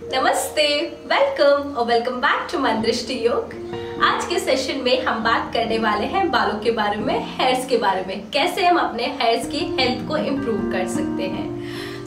नमस्ते, वेलकम और welcome back to my दृष्टि योग। आज के सेशन में हम बात करने वाले हैं बालों के बारे में, हेयर्स के बारे में, कैसे हम अपने हेयर्स की हेल्थ को इम्प्रूव कर सकते हैं।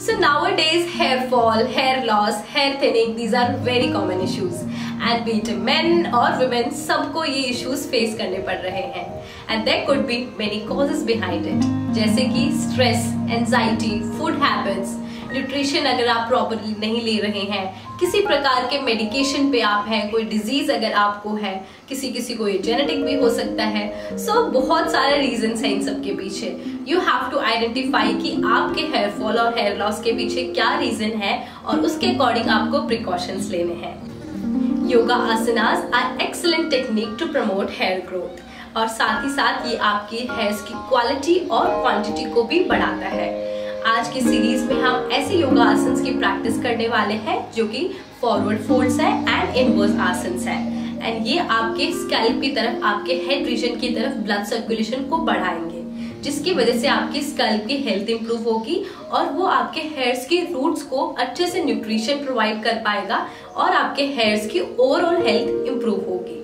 So nowadays hair fall, hair loss, hair thinning, these are very common issues and be it men or women सबको ये issues face करने पड़ रहे हैं and there could be many causes behind it जैसे कि stress, anxiety, food habits, nutrition अगर आप प्रॉपरली नहीं ले रहे हैं, किसी प्रकार के मेडिकेशन पे आप हैं, कोई डिजीज अगर आपको है, किसी को ये जेनेटिक भी हो सकता है। सो बहुत सारे रीजंस हैं इन सब के पीछे। यू हैव टू आइडेंटिफाई कि आपके हेयर फॉल और हेयर लॉस के पीछे क्या रीजन है और उसके अकॉर्डिंग आपको प्रिकॉशंस लेने हैं। Yoga asanas are excellent technique to promote hair growth और साथ ही साथ ये आपकी हेयर्स की क्वालिटी और क्वांटिटी को भी बढ़ाता है। आज की सीरीज में हम ऐसे योगा आसन्स की प्रैक्टिस करने वाले हैं जो कि फॉरवर्ड फोल्ड्स है एंड इनवर्स आसन्स है एंड ये आपके स्कैल्प की तरफ, आपके हेड रीजन की तरफ ब्लड सर्कुलेशन को बढ़ाएंगे जिसकी वजह से आपकी स्कैल्प की हेल्थ इंप्रूव होगी और वो आपके हेयर्स की रूट्स को अच्छे से न्यूट्रिशन प्रोवाइड कर पाएगा और आपके हेयर्स की ओवरऑल हेल्थ इंप्रूव होगी।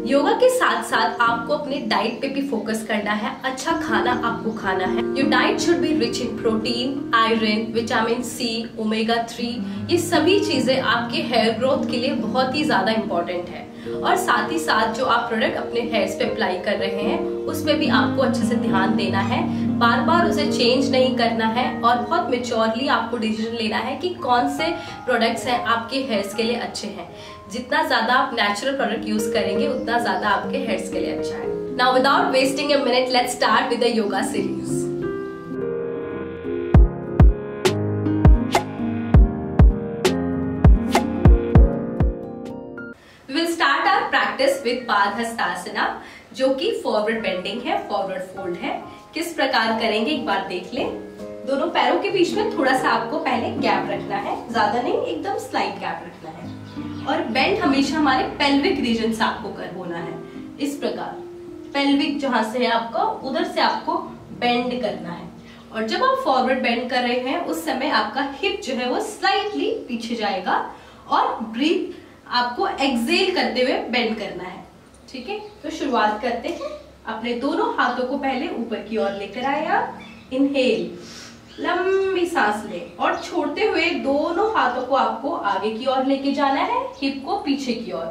योगा के साथ साथ आपको अपनी डाइट पे भी फोकस करना है। अच्छा खाना आपको खाना है। Your diet should be rich in protein, iron, vitamin C, omega 3। ये सभी चीजें आपके हेयर ग्रोथ के लिए बहुत ही ज्यादा इंपॉर्टेंट है और साथ ही साथ जो आप प्रोडक्ट अपने हेयर्स पे अप्लाई कर रहे हैं उसमें भी आपको अच्छे से ध्यान देना है, बार बार उसे चेंज नहीं करना है और बहुत मेच्योरली आपको डिसीजन लेना है कि कौन से प्रोडक्ट्स हैं आपके हेयर्स के लिए अच्छे हैं। जितना ज्यादा आप नेचुरल प्रोडक्ट यूज करेंगे उतना ज्यादा आपके हेयर्स के लिए अच्छा है। Now without wasting a minute let's start with the yoga series. Practice with Padahastasana जो कि फॉरवर्ड बेंडिंग है, फॉरवर्ड फोल्ड है। किस प्रकार करेंगे एक बार देख लें। दोनों पैरों के बीच में थोड़ा सा आपको पहले गैप रखना है, ज्यादा नहीं, एकदम स्लाइट गैप रखना है और बेंड हमेशा हमारे पेल्विक रीजन से आपको होना है। इस प्रकार पेल्विक जहां से है आपका उधर से आपको बेंड करना है और जब आप फॉरवर्ड बेंड कर रहे हैं उस समय आपका हिप जो है वो स्लाइटली पीछे जाएगा और ब्रीथ आपको एक्सेल करते हुए बेंड करना है। ठीक है, तो शुरुआत करते हैं। अपने दोनों हाथों को पहले ऊपर की ओर लेकर आए आप, इनहेल, लंबी सांस लें और छोड़ते हुए दोनों हाथों को आपको आगे की ओर लेके जाना है, हिप को पीछे की ओर,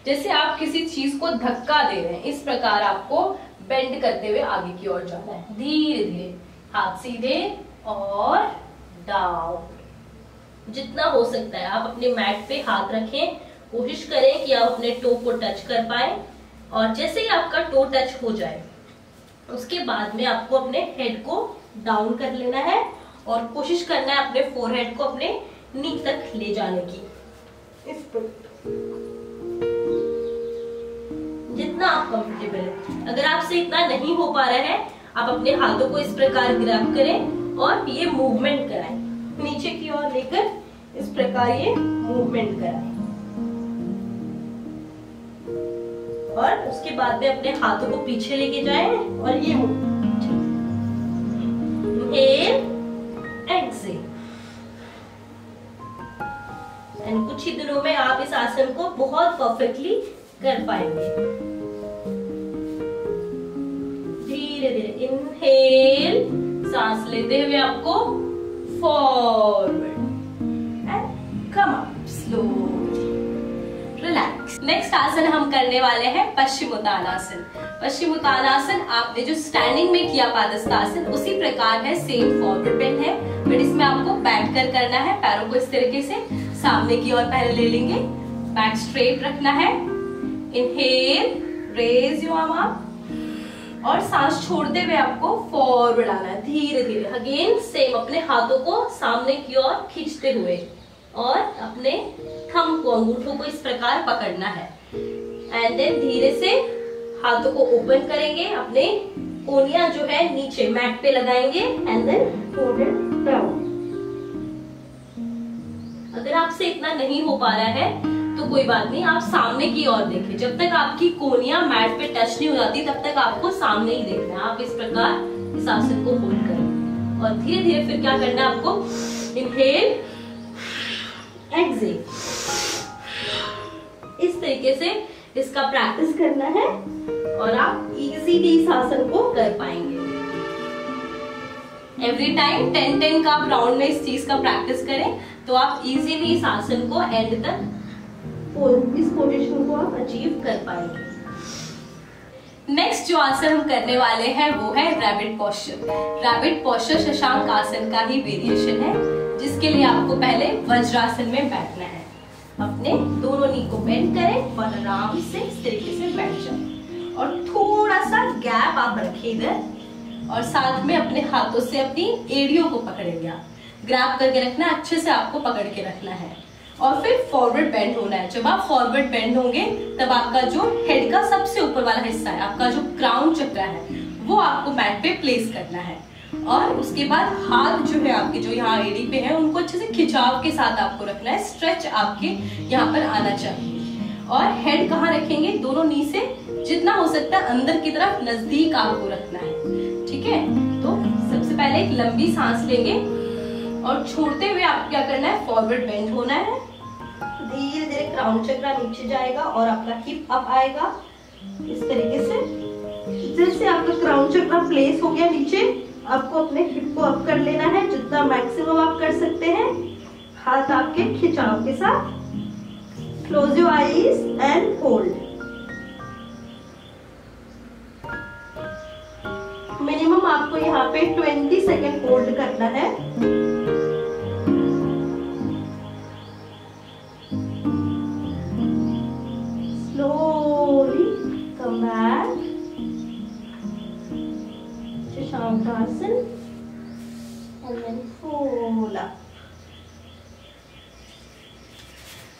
जैसे आप किसी चीज को धक्का दे रहे हैं। इस प्रकार आपको बेंड करते हुए आगे की ओर जाना है। धीरे धीरे हाथ सीधे और डाउन। जितना हो सकता है आप अपने मैट पे हाथ रखें, कोशिश करें कि आप अपने टो को टच कर पाए और जैसे ही आपका टो टच हो जाए उसके बाद में आपको अपने हेड को डाउन कर लेना है और कोशिश करना है अपने फोरहेड को अपने नी तक ले जाने की। इस पर जितना आप कंफर्टेबल है। अगर आपसे इतना नहीं हो पा रहा है आप अपने हाथों को इस प्रकार ग्रैब करें और ये मूवमेंट कराएं, नीचे की ओर लेकर इस प्रकार ये मूवमेंट कराएं और उसके बाद में अपने हाथों को पीछे लेके जाएं और ये एक्सेल। एंड कुछ ही दिनों में आप इस आसन को बहुत परफेक्टली कर पाएंगे। धीरे धीरे इनहेल, सांस लेते हुए आपको forward and come up slowly, relax. Next आसन हम करने वाले हैं पश्चिमोत्तानासन। पश्चिमोत्तानासन आपने जो स्टैंडिंग में किया पादहस्तासन उसी प्रकार है, सेम फॉरवर्ड बेंड है बट इसमें आपको बैठ कर करना है। पैरों को इस तरीके से सामने की ओर पहले ले लेंगे, बैक स्ट्रेट रखना है। Inhale, raise your arm up और सांस छोड़ते हुए आपको फॉरवर्ड आना है धीरे धीरे। अगेन सेम अपने हाथों को सामने की ओर खींचते हुए और अपने थंब को, अंगूठों को इस प्रकार पकड़ना है एंड देन धीरे से हाथों को ओपन करेंगे, अपने कोनिया जो है नीचे मैट पे लगाएंगे and then hold it down. अगर आपसे इतना नहीं हो पा रहा है तो कोई बात नहीं, आप सामने की ओर देखें। जब तक आपकी कोनिया मैट पे टच नहीं हो जाती तब तक आपको सामने ही देखना है। आप इस प्रकार इस आसन को होल्ड करें और धीरे धीरे फिर क्या करना है आपको, इनहेल एक्सेल। इस तरीके से इसका प्रैक्टिस करना है और आप इजीली इस आसन को कर पाएंगे। एवरी टाइम 10-10 का आप राउंड में इस चीज का प्रैक्टिस करें तो आप इजीली इस आसन को एंड तक इस पोजीशन को आप अचीव कर पाएंगे। नेक्स्ट जो आसन हम करने वाले हैं वो है rabbit posture. Rabbit posture Shashank आसन का ही वेरिएशन है, जिसके लिए आपको पहले वज्रासन में बैठना है। अपने दोनों नी को बेंड करें और आराम से इस तरीके से बैठ जाए और थोड़ा सा गैप आप रखें इधर और साथ में अपने हाथों से अपनी एड़ियों को पकड़ेंगे। आप ग्रैब करके रखना है, अच्छे से आपको पकड़ के रखना है और फिर फॉरवर्ड बेंड होना है। जब आप फॉरवर्ड बेंड होंगे तब आपका जो हेड का सबसे ऊपर वाला हिस्सा है, आपका जो क्राउन चक्र है, वो आपको मैट पे प्लेस करना है और उसके बाद हाथ जो है आपके जो यहाँ एड़ी पे है उनको अच्छे से खिंचाव के साथ आपको रखना है। स्ट्रेच आपके यहाँ पर आना चाहिए और हेड कहाँ रखेंगे, दोनों नी से जितना हो सकता है अंदर की तरफ नजदीक आपको रखना है। ठीक है, तो सबसे पहले एक लंबी सांस लेंगे और छोड़ते हुए आपको क्या करना है, फॉरवर्ड बेंड होना है। धीरे धीरे क्राउन चक्र नीचे जाएगा और आपका हिप अप आएगा इस तरीके से। जैसे आपका क्राउन चक्र प्लेस हो गया नीचे, आपको अपने हिप को अप कर लेना है जितना मैक्सिमम आप कर सकते हैं, हाथ आपके खिंचाव के साथ। Close your eyes and hold. Minimum आपको यहाँ पे 20 सेकेंड होल्ड करना है। Slowly come back, Shashankasana and then fold up।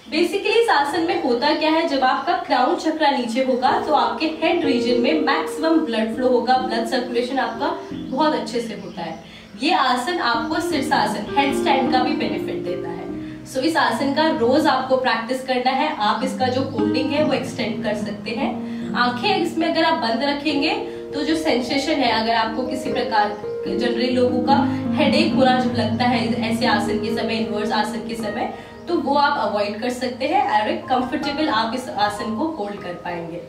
Basically इस आसन में होता क्या है, जब आपका क्राउन चक्र नीचे होगा तो आपके हेड रीजन में मैक्सिमम ब्लड फ्लो होगा, ब्लड सर्कुलेशन आपका बहुत अच्छे से होता है। ये आसन आपको शीर्षासन हेड स्टैंड का भी बेनिफिट देता है। सो इस आसन का रोज आपको प्रैक्टिस करना है। आप इसका जो होल्डिंग है वो एक्सटेंड कर सकते हैं। आंखें इसमें अगर आप बंद रखेंगे तो जो सेंसेशन है, अगर आपको किसी प्रकार जनरली लोगों का हेडेक होना जब लगता है ऐसे आसन के समय, इनवर्स आसन के समय, तो वो आप अवॉइड कर सकते हैं और एक कंफर्टेबल आप इस आसन को होल्ड कर पाएंगे।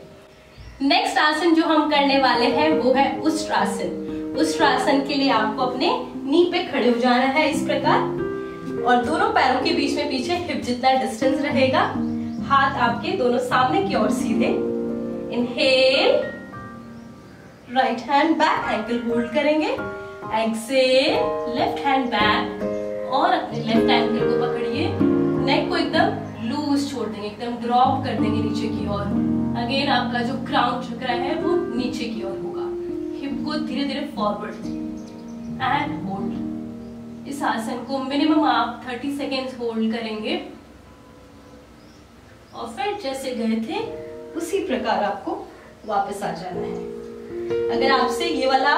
नेक्स्ट आसन जो हम करने वाले हैं वो है उष्ट्रासन। उष्ट्रासन के लिए आपको अपने नी पे खड़े हो जाना है इस प्रकार और दोनों पैरों के बीच में पीछे हिप जितना डिस्टेंस रहेगा। हाथ आपके दोनों सामने की ओर सीधे। Inhale, right hand back, ankle hold करेंगे। एक्सेल, लेफ्ट हैंड बैक और अपने लेफ्ट एंकल को पकड़िए। नेक को एकदम लूज छोड़ देंगे, एकदम ड्रॉप कर देंगे नीचे की ओर। अगेन आपका जो क्राउन चक्र है वो नीचे की ओर होगा। हिप को धीरे धीरे फॉरवर्ड एंड होल्ड। इस आसन को मिनिमम आप 30 सेकेंड्स होल्ड करेंगे और फिर जैसे गए थे उसी प्रकार आपको वापस आ जाना है। अगर आपसे ये वाला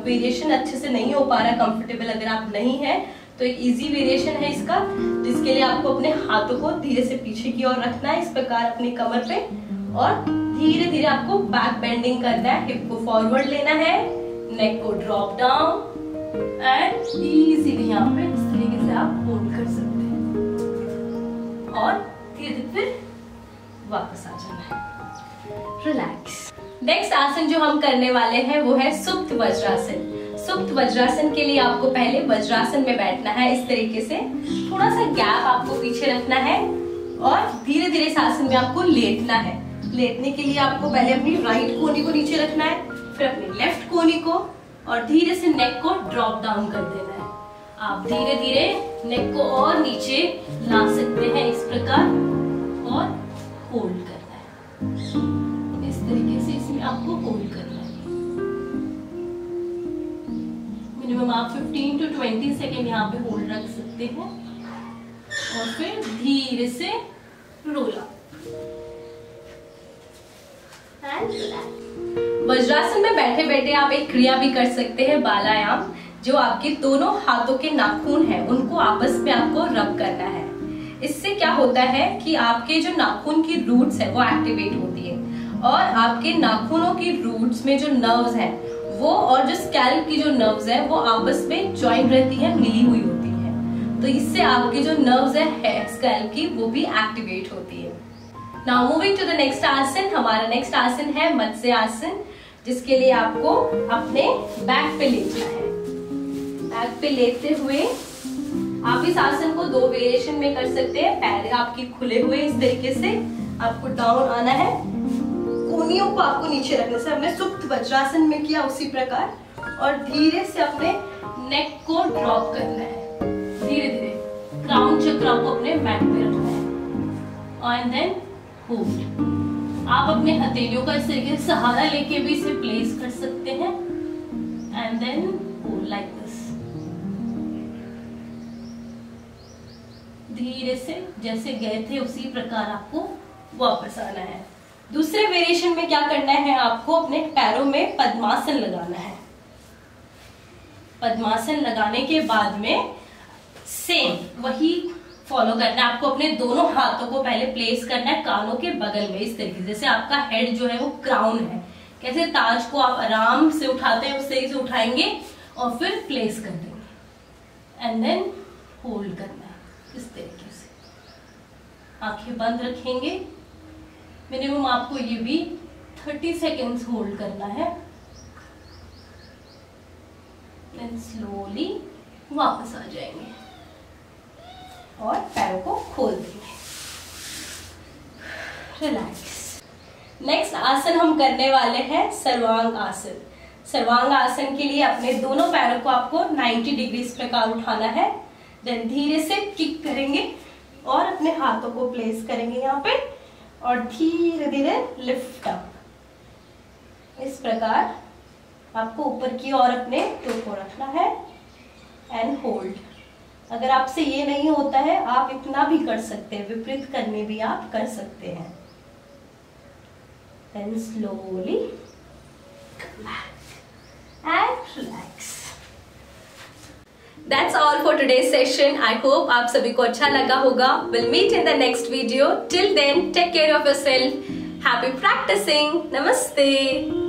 वेरिएशन अच्छे से नहीं हो पा रहा, कंफर्टेबल अगर आप नहीं है, तो एक इजी वेरिएशन है इसका, जिसके लिए आपको अपने हाथों को धीरे से पीछे की ओर रखना है इस प्रकार अपनी कमर पे और धीरे धीरे आपको बैक बेंडिंग करना है। हिप को फॉरवर्ड लेना है, नेक को ड्रॉप डाउन एंड इजीली यहाँ पे इस तरीके से आप होल्ड कर सकते हैं और धीरे धीरे फिर वापस आ जाना है। रिलैक्स। नेक्स्ट आसन जो हम करने वाले हैं वो है सुप्त वज्रासन। सुप्त वज्रासन के लिए आपको पहले वज्रासन में बैठना है इस तरीके से। थोड़ा सा गैप आपको पीछे रखना है और धीरे धीरे इस आसन में आपको लेटना है। लेटने के लिए आपको पहले अपनी राइट कोहनी को नीचे रखना है, फिर अपनी लेफ्ट कोहनी को और धीरे से नेक को ड्रॉप डाउन कर देना है। आप धीरे धीरे नेक को और नीचे ला सकते हैं इस प्रकार और होल्ड करना है। इस तरीके से इसमें आपको होल्ड करना है। मिनिमम आप 15 to 20 सेकेंड यहाँ पे होल्ड रख सकते हैं और फिर धीरे से roll up and relax. Vajrasana में बैठे बैठे आप एक क्रिया भी कर सकते हैं, बालायाम, जो आपके दोनों हाथों के नाखून हैं उनको आपस में आपको रब करना है। इससे क्या होता है कि आपके जो नाखून की रूट्स है वो एक्टिवेट होती है और आपके नाखूनों की रूट्स में जो नर्व्स हैं वो और जो स्कैल्प की जो नर्व्स है वो आपस में ज्वाइन रहती है, मिली हुई होती है। तो इससे आपकी जो नर्व्स है स्कैल्प की वो भी एक्टिवेट होती है। Now moving to the next asana. हमारा नेक्स्ट आसन है मत्स्य आसन, जिसके लिए आपको अपने बैक पे लेटना है। बैक पे लेटते हुए आप इस आसन को 2 वेरिएशन में कर सकते हैं। पैर आपके खुले हुए इस तरीके से आपको डाउन आना है, कोहनियों को आपको नीचे रखने से हमने सुप्त वज्रासन में किया उसी प्रकार, और धीरे से अपने नेक को ड्रॉप करना है। धीरे धीरे क्राउन चक्र को अपने मैट पे रखना है एंड देन होल्ड। आप अपने हथेलियों का इस तरीके से सहारा लेके भी इसे प्लेस कर सकते हैं and then hold like this. धीरे से जैसे गए थे उसी प्रकार आपको वापस आना है। दूसरे वेरिएशन में क्या करना है, आपको अपने पैरों में पद्मासन लगाना है। पद्मासन लगाने के बाद में सेम वही फॉलो करना है। आपको अपने दोनों हाथों को पहले प्लेस करना है कानों के बगल में इस तरीके से, जैसे आपका हेड जो है वो क्राउन है। कैसे ताज को आप आराम से उठाते हैं उससे इसे उठाएंगे और फिर प्लेस कर देंगे एंड देन होल्ड करना है इस तरीके से। आंखें बंद रखेंगे। मिनिमम आपको ये भी 30 सेकेंड्स होल्ड करना है। देन स्लोली वापस आ जाएंगे और पैरों को खोल देंगे। रिलैक्स। नेक्स्ट आसन हम करने वाले हैं सर्वांग आसन। सर्वांग आसन के लिए अपने दोनों पैरों को आपको 90 डिग्री इस प्रकार उठाना है। देन धीरे से किक करेंगे और अपने हाथों को प्लेस करेंगे यहाँ पे और धीरे धीरे लिफ्ट अप। इस प्रकार आपको ऊपर की ओर अपने टो को रखना है एंड होल्ड। अगर आपसे ये नहीं होता है आप इतना भी कर सकते हैं, विपरीत करने भी आप कर सकते हैं। Then slowly come back and relax. That's all for today's session. I hope आप सभी को अच्छा लगा होगा. We'll meet in the next video. Till then, take care of yourself. Happy practicing. Namaste.